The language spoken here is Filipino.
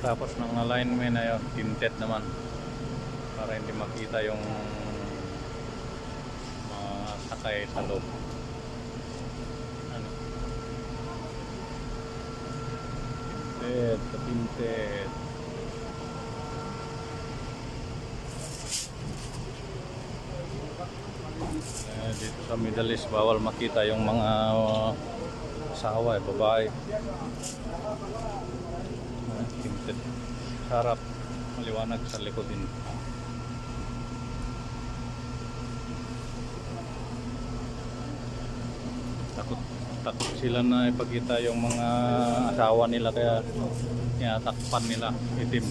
Tapos ng alignment na yun, tinted naman para hindi makita yung mga sakay sa loob. Ano? Tinted. Dito sa Middle East bawal makita yung mga asawa, babae. Tinted. Sarap, maliwanag sa likod din. Takot sila na ipakita yung mga asawa nila, kaya tinatakpan nila itim.